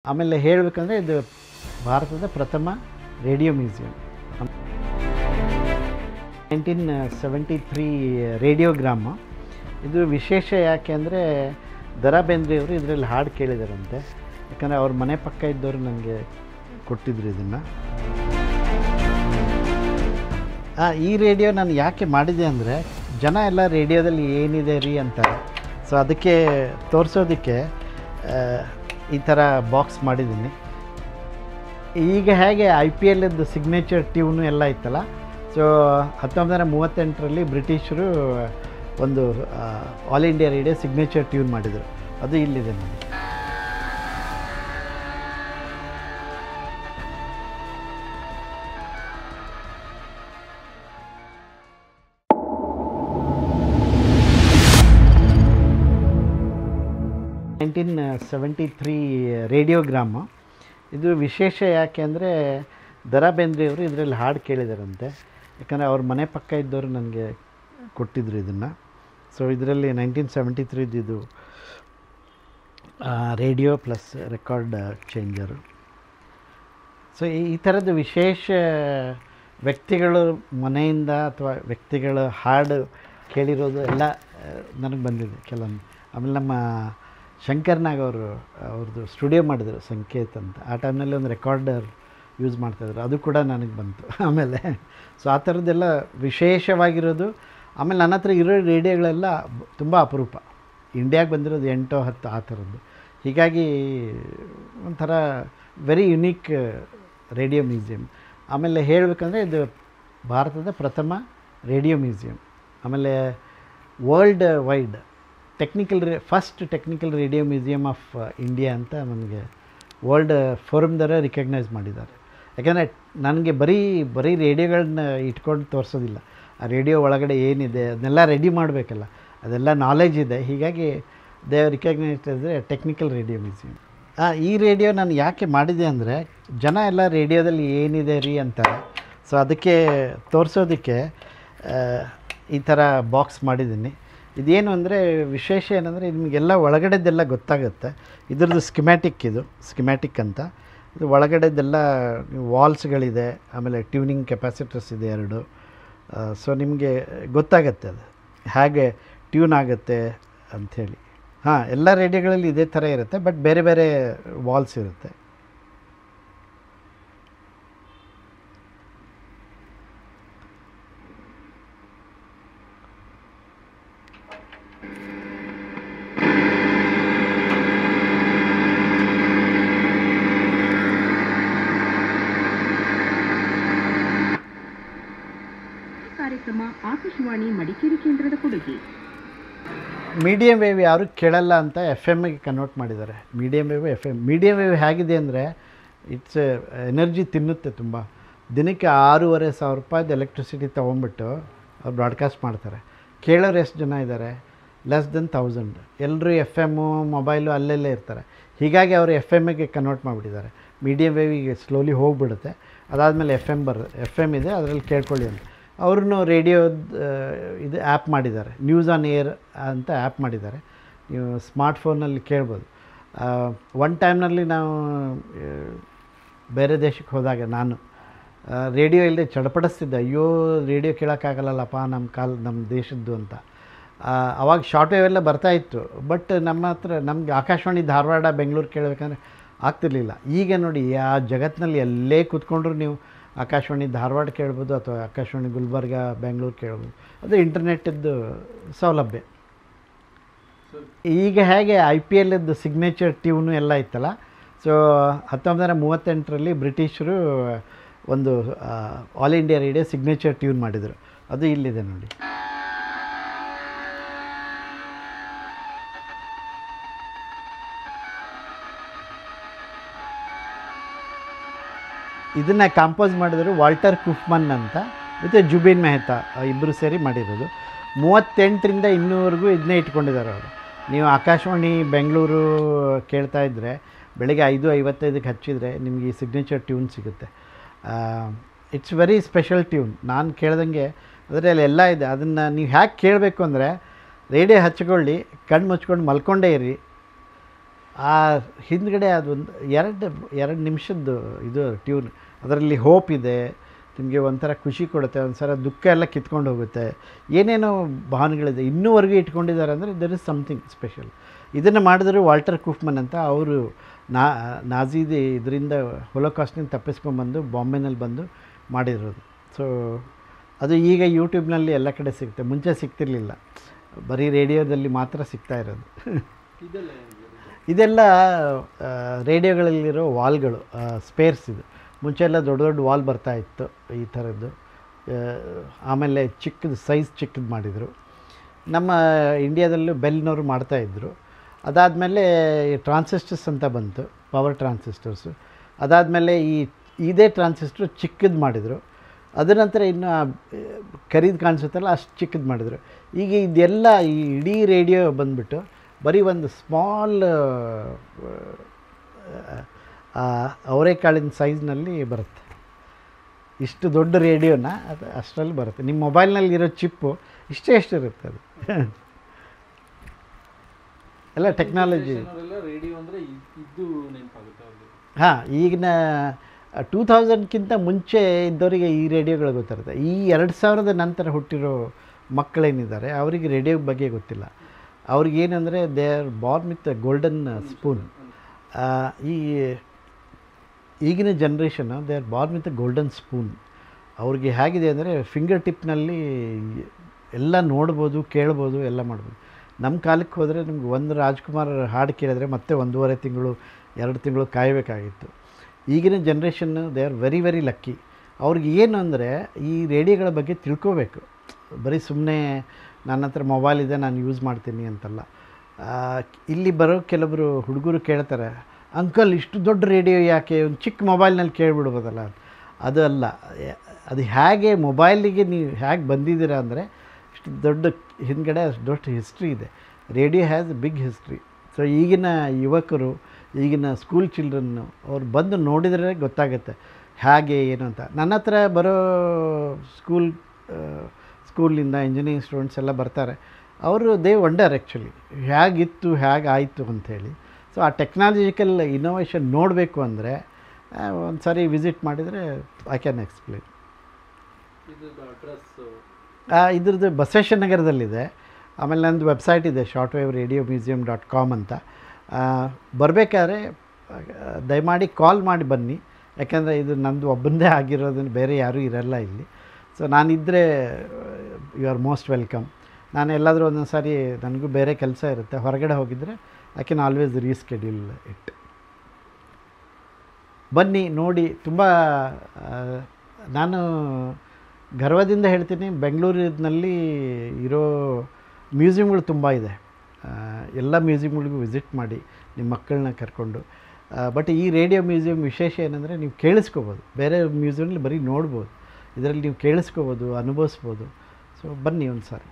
ಆಮೇಲೆ ಹೇಳಬೇಕಂದ್ರೆ ಇದು ಭಾರತದ ಪ್ರಥಮ ರೇಡಿಯೋ ಮ್ಯೂಸಿಯಂ. 1973 ರೇಡಿಯೋಗ್ರಾಮ್. ಇದು ವಿಶೇಷ ಯಾಕೆ ಅಂದರೆ ದ ರಾ ಬೇಂದ್ರೆಯವರು ಇದರಲ್ಲಿ ಹಾಡು ಕೇಳಿದಾರಂತೆ. ಯಾಕಂದರೆ ಅವ್ರ ಮನೆ ಪಕ್ಕ ಇದ್ದವರು ನನಗೆ ಕೊಟ್ಟಿದ್ರು ಇದನ್ನು. ಈ ರೇಡಿಯೋ ನಾನು ಯಾಕೆ ಮಾಡಿದೆ ಅಂದರೆ ಜನ ಎಲ್ಲ ರೇಡಿಯೋದಲ್ಲಿ ಏನಿದೆ ರೀ ಅಂತಾರೆ. ಸೊ ಅದಕ್ಕೆ ತೋರಿಸೋದಕ್ಕೆ ಈ ಥರ ಬಾಕ್ಸ್ ಮಾಡಿದ್ದೀನಿ. ಈಗ ಹೇಗೆ IPL ಸಿಗ್ನೇಚರ್ ಟ್ಯೂನು ಎಲ್ಲ ಇತ್ತಲ್ಲ, ಸೊ 1938ರಲ್ಲಿ ಬ್ರಿಟಿಷರು ಒಂದು all India radio signature tune ಮಾಡಿದರು. ಅದು ಇಲ್ಲಿದೆ ನೋಡಿ. ರೇಡಿಯೋಗ್ರಾಮ್. ಇದು ವಿಶೇಷ ಯಾಕೆ ಅಂದರೆ ದ ರಾ ಬೇಂದ್ರೆಯವರು ಇದರಲ್ಲಿ ಹಾಡು ಕೇಳಿದಾರಂತೆ. ಯಾಕಂದರೆ ಅವ್ರ ಮನೆ ಪಕ್ಕ ಇದ್ದವರು ನನಗೆ ಕೊಟ್ಟಿದ್ರು ಇದನ್ನು. ಸೊ ಇದರಲ್ಲಿ 1973 ಇದು ರೇಡಿಯೋ ಪ್ಲಸ್ ರೆಕಾರ್ಡ್ ಚೇಂಜರು. ಸೊ ಈ ಥರದ್ದು ವಿಶೇಷ ವ್ಯಕ್ತಿಗಳು ಮನೆಯಿಂದ ಅಥವಾ ವ್ಯಕ್ತಿಗಳ ಹಾಡು ಕೇಳಿರೋದು ಎಲ್ಲ ನನಗೆ ಬಂದಿದೆ ಕೆಲವೊಂದು. ಆಮೇಲೆ ನಮ್ಮ ಶಂಕರ್ನಾಗ್ ಅವ್ರದ್ದು ಸ್ಟುಡಿಯೋ ಮಾಡಿದ್ರು ಸಂಕೇತ್ ಅಂತ. ಆ ಟೈಮ್ನಲ್ಲಿ ಒಂದು ರೆಕಾರ್ಡರ್ ಯೂಸ್ ಮಾಡ್ತಾಯಿದ್ರು, ಅದು ಕೂಡ ನನಗೆ ಬಂತು ಆಮೇಲೆ. ಸೊ ಆ ಥರದ್ದೆಲ್ಲ ವಿಶೇಷವಾಗಿರೋದು. ಆಮೇಲೆ ನನ್ನ ಹತ್ರ ಇರೋ ರೇಡಿಯೋಗಳೆಲ್ಲ ತುಂಬ ಅಪರೂಪ, ಇಂಡಿಯಾಗೆ ಬಂದಿರೋದು 8-10 ಆ ಥರದ್ದು. ಹೀಗಾಗಿ ಒಂಥರ ವೆರಿ ಯುನೀಕ್ ರೇಡಿಯೋ ಮ್ಯೂಸಿಯಂ. ಆಮೇಲೆ ಹೇಳಬೇಕಂದ್ರೆ ಇದು ಭಾರತದ ಪ್ರಥಮ ರೇಡಿಯೋ ಮ್ಯೂಸಿಯಂ. ಆಮೇಲೆ world wide first technical radio museum of India ಅಂತ ನನಗೆ ವರ್ಲ್ಡ್ ಫೋರಮ್ದವರೇ ರಿಕಗ್ನೈಸ್ ಮಾಡಿದ್ದಾರೆ. ಯಾಕೆಂದರೆ ನನಗೆ ಬರೀ ರೇಡಿಯೋಗಳನ್ನ ಇಟ್ಕೊಂಡು ತೋರಿಸೋದಿಲ್ಲ, ಆ ರೇಡಿಯೋ ಒಳಗಡೆ ಏನಿದೆ ಅದನ್ನೆಲ್ಲ ರೆಡಿ ಮಾಡಬೇಕಲ್ಲ, ಅದೆಲ್ಲ ನಾಲೆಜ್ ಇದೆ. ಹೀಗಾಗಿ ದೇ ರಿಕಗ್ನೈಸ್ ಅಂದರೆ ಟೆಕ್ನಿಕಲ್ ರೇಡಿಯೋ ಮ್ಯೂಸಿಯಂ. ಈ ರೇಡಿಯೋ ನಾನು ಯಾಕೆ ಮಾಡಿದೆ ಅಂದರೆ ಜನ ಎಲ್ಲ ರೇಡಿಯೋದಲ್ಲಿ ಏನಿದೆ ರೀ ಅಂತಾರೆ. ಸೊ ಅದಕ್ಕೆ ತೋರಿಸೋದಕ್ಕೆ ಈ ಥರ ಬಾಕ್ಸ್ ಮಾಡಿದ್ದೀನಿ. ಇದೇನು ಅಂದರೆ ವಿಶೇಷ ಏನಂದರೆ ನಿಮಗೆಲ್ಲ ಒಳಗಡೆದೆಲ್ಲ ಗೊತ್ತಾಗುತ್ತೆ. ಇದ್ರದ್ದು ಸ್ಕಿಮ್ಯಾಟಿಕ್ ಅಂತ. ಇದು ಒಳಗಡೆದೆಲ್ಲ ವಾಲ್ಸ್ಗಳಿದೆ, ಆಮೇಲೆ ಟ್ಯೂನಿಂಗ್ ಕೆಪಾಸಿಟರ್ಸ್ ಇದೆ 2. ಸೊ ನಿಮಗೆ ಗೊತ್ತಾಗತ್ತೆ ಅದು ಹೇಗೆ ಟ್ಯೂನ್ ಆಗುತ್ತೆ ಅಂಥೇಳಿ. ಎಲ್ಲ ರೇಡಿಯೋಗಳಲ್ಲಿ ಇದೇ ಥರ ಇರುತ್ತೆ, ಬಟ್ ಬೇರೆ ಬೇರೆ ವಾಲ್ಸ್ ಇರುತ್ತೆ. ಆಕಾಶವಾಣಿ ಮಡಿಕೇರಿ ಕೇಂದ್ರದ ಕೊಡುಗೆ. ಮೀಡಿಯಂ ವೇವ್ ಯಾರು ಕೇಳಲ್ಲ ಅಂತ FM-ಗೆ ಕನ್ವರ್ಟ್ ಮಾಡಿದ್ದಾರೆ. ಮೀಡಿಯಂ ವೇವ್ ಹೇಗಿದೆ ಅಂದರೆ ಇಟ್ಸ್ ಎನರ್ಜಿ ತಿನ್ನುತ್ತೆ ತುಂಬ. ದಿನಕ್ಕೆ 6,500 ರೂಪಾಯಿದು ಎಲೆಕ್ಟ್ರಿಸಿಟಿ ತೊಗೊಂಡ್ಬಿಟ್ಟು ಅವ್ರು ಬ್ರಾಡ್ಕಾಸ್ಟ್ ಮಾಡ್ತಾರೆ. ಕೇಳೋರು ಎಷ್ಟು ಜನ ಇದ್ದಾರೆ? Less than 1000. ಎಲ್ಲರೂ FM ಮೊಬೈಲು ಅಲ್ಲೆಲ್ಲೇ ಇರ್ತಾರೆ. ಹೀಗಾಗಿ ಅವರು FM-ಗೆ ಕನ್ವರ್ಟ್ ಮಾಡಿಬಿಟ್ಟಿದ್ದಾರೆ. ಮೀಡಿಯಂ ವೇವಿಗೆ ಸ್ಲೋಲಿ ಹೋಗಿಬಿಡುತ್ತೆ. ಅದಾದಮೇಲೆ FM ಇದೆ, ಅದರಲ್ಲಿ ಕೇಳ್ಕೊಳ್ಳಿ ಅಂತ. ಅವ್ರನ್ನೂ ರೇಡಿಯೋದ ಇದು ಆ್ಯಪ್ ಮಾಡಿದ್ದಾರೆ, ನ್ಯೂಸ್ ಆನ್ ಏರ್ ಅಂತ ಆ್ಯಪ್ ಮಾಡಿದ್ದಾರೆ. ನೀವು ಸ್ಮಾರ್ಟ್ಫೋನಲ್ಲಿ ಕೇಳ್ಬೋದು. ಒನ್ ಟೈಮ್ನಲ್ಲಿ ನಾವು ಬೇರೆ ದೇಶಕ್ಕೆ ಹೋದಾಗ ನಾನು ರೇಡಿಯೋ ಇಲ್ಲದೆ ಚಡಪಡಿಸ್ತಿದ್ದೆ. ಅಯ್ಯೋ ರೇಡಿಯೋ ಕೇಳೋಕ್ಕಾಗಲ್ಲಲ್ಲಪ್ಪ ನಮ್ಮ ದೇಶದ್ದು ಅಂತ. ಅವಾಗ ಶಾರ್ಟ್ ವೇವ್ ಎಲ್ಲ ಬರ್ತಾಯಿತ್ತು, ಬಟ್ ನಮಗೆ ಆಕಾಶವಾಣಿ ಧಾರವಾಡ ಬೆಂಗಳೂರು ಕೇಳಬೇಕಂದ್ರೆ ಆಗ್ತಿರ್ಲಿಲ್ಲ. ಈಗ ನೋಡಿ ಆ ಜಗತ್ತಿನಲ್ಲಿ ಎಲ್ಲೇ ಕೂತ್ಕೊಂಡ್ರು ನೀವು ಆಕಾಶವಾಣಿ ಧಾರವಾಡ ಕೇಳ್ಬೋದು ಅಥವಾ ಆಕಾಶವಾಣಿ ಗುಲ್ಬರ್ಗ ಬೆಂಗಳೂರು ಕೇಳ್ಬೋದು. ಅದು ಇಂಟರ್ನೆಟ್ಟಿದ್ದು ಸೌಲಭ್ಯ. ಈಗ ಹೇಗೆ IPL ಸಿಗ್ನೇಚರ್ ಟ್ಯೂನು ಎಲ್ಲ ಇತ್ತಲ್ಲ, ಸೊ 1938ರಲ್ಲಿ ಬ್ರಿಟಿಷರು ಒಂದು all India radio signature tune ಮಾಡಿದರು. ಅದು ಇಲ್ಲಿದೆ ನೋಡಿ. ಇದನ್ನು ಕಂಪೋಸ್ ಮಾಡಿದರು ವಾಲ್ಟರ್ ಕುಫ್ಮನ್ ಅಂತ ಮತ್ತು ಜುಬಿನ್ ಮೆಹ್ತಾ, ಇಬ್ಬರು ಸೇರಿ ಮಾಡಿರೋದು. 38ರಿಂದ ಇನ್ನೂವರೆಗೂ ಇದನ್ನೇ ಇಟ್ಕೊಂಡಿದ್ದಾರೆ ಅವರು. ನೀವು ಆಕಾಶವಾಣಿ ಬೆಂಗಳೂರು ಕೇಳ್ತಾ ಇದ್ದರೆ ಬೆಳಗ್ಗೆ 5:55ಕ್ಕೆ ಹಚ್ಚಿದರೆ ನಿಮಗೆ ಈ ಸಿಗ್ನೇಚರ್ ಟ್ಯೂನ್ ಸಿಗುತ್ತೆ. It's very special tune. ನಾನು ಕೇಳ್ದಂಗೆ ಅದರಲ್ಲಿ ಎಲ್ಲ ಇದೆ. ಅದನ್ನು ನೀವು ಹೇಗೆ ಕೇಳಬೇಕು ಅಂದರೆ ರೇಡಿಯೋ ಹಚ್ಕೊಳ್ಳಿ, ಕಣ್ಣು ಮುಚ್ಕೊಂಡು ಮಲ್ಕೊಂಡೇ ಇರಿ. ಆ ಹಿಂದ್ಗಡೆ ಅದೊಂದು ಎರಡು ನಿಮಿಷದ್ದು ಇದು ಟ್ಯೂನ್, ಅದರಲ್ಲಿ ಹೋಪ್ ಇದೆ, ನಿಮಗೆ ಒಂಥರ ಖುಷಿ ಕೊಡುತ್ತೆ, ಒಂಥರ ದುಃಖ ಎಲ್ಲ ಕಿತ್ಕೊಂಡು ಹೋಗುತ್ತೆ, ಏನೇನೋ ಭಾವನೆಗಳಿದೆ, ಇನ್ನೂವರೆಗೂ ಇಟ್ಕೊಂಡಿದ್ದಾರೆ ಅಂದರೆ ದರ್ ಇಸ್ ಸಮಥಿಂಗ್ ಸ್ಪೆಷಲ್. ಇದನ್ನು ಮಾಡಿದ್ರು ವಾಲ್ಟರ್ ಕೂಫ್ಮನ್ ಅಂತ, ಅವರು ನಾಜಿದೆ ಇದರಿಂದ ಹೊಲೋಕಾಸ್ಟ್ನಿಂದ ತಪ್ಪಿಸ್ಕೊಂಡ್ಬಂದು ಬಾಂಬೆನಲ್ಲಿ ಬಂದು ಮಾಡಿರೋದು. ಸೊ ಅದು ಈಗ ಯೂಟ್ಯೂಬ್ನಲ್ಲಿ ಎಲ್ಲ ಕಡೆ ಸಿಗುತ್ತೆ, ಮುಂಚೆ ಸಿಗ್ತಿರ್ಲಿಲ್ಲ, ಬರೀ ರೇಡಿಯೋದಲ್ಲಿ ಮಾತ್ರ ಸಿಗ್ತಾ ಇರೋದು. ಇದೆಲ್ಲ ರೇಡಿಯೋಗಳಲ್ಲಿರೋ ವಾಲ್ಗಳು, ಸ್ಪೇರ್ಸ್ ಇದು. ಮುಂಚೆ ಎಲ್ಲ ದೊಡ್ಡ ದೊಡ್ಡ ವಾಲ್ ಬರ್ತಾಯಿತ್ತು ಈ ಥರದ್ದು. ಆಮೇಲೆ ಚಿಕ್ಕದು ಸೈಜ್ ಚಿಕ್ಕದು ಮಾಡಿದರು. ನಮ್ಮ ಇಂಡಿಯಾದಲ್ಲೂ ಬೆಲ್ನವರು ಮಾಡ್ತಾಯಿದ್ರು. ಅದಾದಮೇಲೆ ಟ್ರಾನ್ಸಿಸ್ಟರ್ಸ್ ಅಂತ ಬಂತು, ಪವರ್ ಟ್ರಾನ್ಸಿಸ್ಟರ್ಸು. ಅದಾದಮೇಲೆ ಇದೇ ಟ್ರಾನ್ಸಿಸ್ಟರ್ ಚಿಕ್ಕದು ಮಾಡಿದರು. ಅದರ ನಂತರ ಇನ್ನು ಖರೀದು ಕಾಣಿಸುತ್ತಲ್ಲ ಅಷ್ಟು ಚಿಕ್ಕದು ಮಾಡಿದರು. ಈಗ ಇದೆಲ್ಲ ಈ ಇಡೀ ರೇಡಿಯೋ ಬಂದುಬಿಟ್ಟು ಬರೀ ಒಂದು ಸ್ಮಾಲ್ ಅವರೆಕಾಳಿನ ಸೈಜ್ನಲ್ಲಿ ಬರುತ್ತೆ. ಇಷ್ಟು ದೊಡ್ಡ ರೇಡಿಯೋನ ಅದು ಅಷ್ಟರಲ್ಲಿ ಬರುತ್ತೆ. ನಿಮ್ಮ ಮೊಬೈಲ್ನಲ್ಲಿ ಇರೋ ಚಿಪ್ಪು ಎಷ್ಟು ಇರುತ್ತೆ ಅದು. ಎಲ್ಲ ಟೆಕ್ನಾಲಜಿ. ಹಾಂ, ಈಗಿನ 2000ಕ್ಕಿಂತ ಮುಂಚೆ ಇದ್ದವರಿಗೆ ಈ ರೇಡಿಯೋಗಳು ಗೊತ್ತಿರುತ್ತೆ. ಈ 2000 ನಂತರ ಹುಟ್ಟಿರೋ ಮಕ್ಕಳೇನಿದ್ದಾರೆ ಅವರಿಗೆ ರೇಡಿಯೋ ಬಗ್ಗೆ ಗೊತ್ತಿಲ್ಲ. ಅವ್ರಿಗೇನೆಂದರೆ they are born with golden spoon. ಈಗಿನ ಜನ್ರೇಷನ್ನು they are born with golden spoon. ಅವ್ರಿಗೆ ಹೇಗಿದೆ ಅಂದರೆ ಫಿಂಗರ್ ಟಿಪ್ನಲ್ಲಿ ಎಲ್ಲ ನೋಡ್ಬೋದು, ಕೇಳ್ಬೋದು, ಎಲ್ಲ ಮಾಡ್ಬೋದು. ನಮ್ಮ ಕಾಲಕ್ಕೆ ಹೋದರೆ ನಿಮ್ಗೆ ಒಂದು ರಾಜ್ಕುಮಾರ್ ಹಾಡು ಕೇಳಿದ್ರೆ ಮತ್ತೆ 1.5 ತಿಂಗಳು 2 ತಿಂಗಳು ಕಾಯಬೇಕಾಗಿತ್ತು. ಈಗಿನ ಜನ್ರೇಷನ್ನು they are very very lucky. ಅವ್ರಿಗೆ ಏನು ಅಂದರೆ ಈ ರೇಡಿಯೋಗಳ ಬಗ್ಗೆ ತಿಳ್ಕೋಬೇಕು. ಬರೀ ಸುಮ್ಮನೆ ನನ್ನ ಹತ್ರ ಮೊಬೈಲ್ ಇದೆ ನಾನು ಯೂಸ್ ಮಾಡ್ತೀನಿ ಅಂತಲ್ಲ. ಇಲ್ಲಿ ಬರೋ ಕೆಲವರು ಹುಡುಗರು ಕೇಳ್ತಾರೆ, ಅಂಕಲ್ ಇಷ್ಟು ದೊಡ್ಡ ರೇಡಿಯೋ ಯಾಕೆ, ಒಂದು ಚಿಕ್ಕ ಮೊಬೈಲ್ನಲ್ಲಿ ಕೇಳಿಬಿಡ್ಬೋದಲ್ಲ. ಅದು ಅಲ್ಲ, ಅದು ಹೇಗೆ ಮೊಬೈಲಿಗೆ ನೀವು ಹೇಗೆ ಬಂದಿದ್ದೀರಾ ಅಂದರೆ ಇಷ್ಟು ದೊಡ್ಡ ಹಿಂದ್ಗಡೆ ಅಷ್ಟು ದೊಡ್ಡ ಹಿಸ್ಟ್ರಿ ಇದೆ. Radio has big history. So ಈಗಿನ ಯುವಕರು, ಈಗಿನ ಸ್ಕೂಲ್ ಚಿಲ್ಡ್ರನ್ನು ಅವ್ರು ಬಂದು ನೋಡಿದರೆ ಗೊತ್ತಾಗುತ್ತೆ ಹೇಗೆ ಏನು ಅಂತ. ನನ್ನ ಹತ್ರ ಬರೋ ಸ್ಕೂಲಿಂದ ಇಂಜಿನಿಯರಿಂಗ್ ಸ್ಟೂಡೆಂಟ್ಸ್ ಎಲ್ಲ ಬರ್ತಾರೆ. ಅವರು ದೇ ವಂಡರ್ ಆ್ಯಕ್ಚುಲಿ ಹೇಗಿತ್ತು ಹೇಗೆ ಆಯಿತು ಅಂಥೇಳಿ. ಸೊ ಆ ಟೆಕ್ನಾಲಜಿಕಲ್ ಇನೋವೇಷನ್ ನೋಡಬೇಕು ಅಂದರೆ ಒಂದು ಸಾರಿ ವಿಸಿಟ್ ಮಾಡಿದರೆ ಐ ಕ್ಯಾನ್ ಎಕ್ಸ್ಪ್ಲೇನ್. ಇದ್ರದ್ದು ಬಸವೇಶ್ವರ ನಗರದಲ್ಲಿದೆ. ಆಮೇಲೆ ನಂದು ವೆಬ್ಸೈಟ್ ಇದೆ shortwaveradiomuseum.com ಅಂತ. ಬರಬೇಕಾದ್ರೆ ದಯಮಾಡಿ ಕಾಲ್ ಮಾಡಿ ಬನ್ನಿ, ಯಾಕೆಂದರೆ ಇದು ನಂದು ಒಬ್ಬಂದೇ ಆಗಿರೋದನ್ನು ಬೇರೆ ಯಾರೂ ಇರಲ್ಲ ಇಲ್ಲಿ. ಸೊ ನಾನಿದ್ದರೆ ಯು ಆರ್ ಮೋಸ್ಟ್ ವೆಲ್ಕಮ್. ನಾನು ಎಲ್ಲಾದರೂ ಒಂದೊಂದು ಸಾರಿ ನನಗೂ ಬೇರೆ ಕೆಲಸ ಇರುತ್ತೆ, ಹೊರಗಡೆ ಹೋಗಿದ್ದರೆ I can always reschedule it. ಬನ್ನಿ ನೋಡಿ. ತುಂಬ ನಾನು ಗರ್ವದಿಂದ ಹೇಳ್ತೀನಿ, ಬೆಂಗಳೂರಿನಲ್ಲಿ ಇರೋ ಮ್ಯೂಸಿಯಮ್ಗಳು ತುಂಬ ಇದೆ. ಎಲ್ಲ ಮ್ಯೂಸಿಯಮ್ಗಳಿಗೂ ವಿಸಿಟ್ ಮಾಡಿ ನಿಮ್ಮ ಮಕ್ಕಳನ್ನ ಕರ್ಕೊಂಡು. ಬಟ್ ಈ ರೇಡಿಯೋ ಮ್ಯೂಸಿಯಮ್ ವಿಶೇಷ ಏನಂದರೆ ನೀವು ಕೇಳಿಸ್ಕೋಬೋದು. ಬೇರೆ ಮ್ಯೂಸಿಯಮ್ನಲ್ಲಿ ಬರೀ ನೋಡ್ಬೋದು, ಇದರಲ್ಲಿ ನೀವು ಕೇಳಿಸ್ಕೋಬೋದು, ಅನುಭವಿಸ್ಬೋದು. ಸೊ ಬನ್ನಿ ಒಂದು ಸಾರಿ.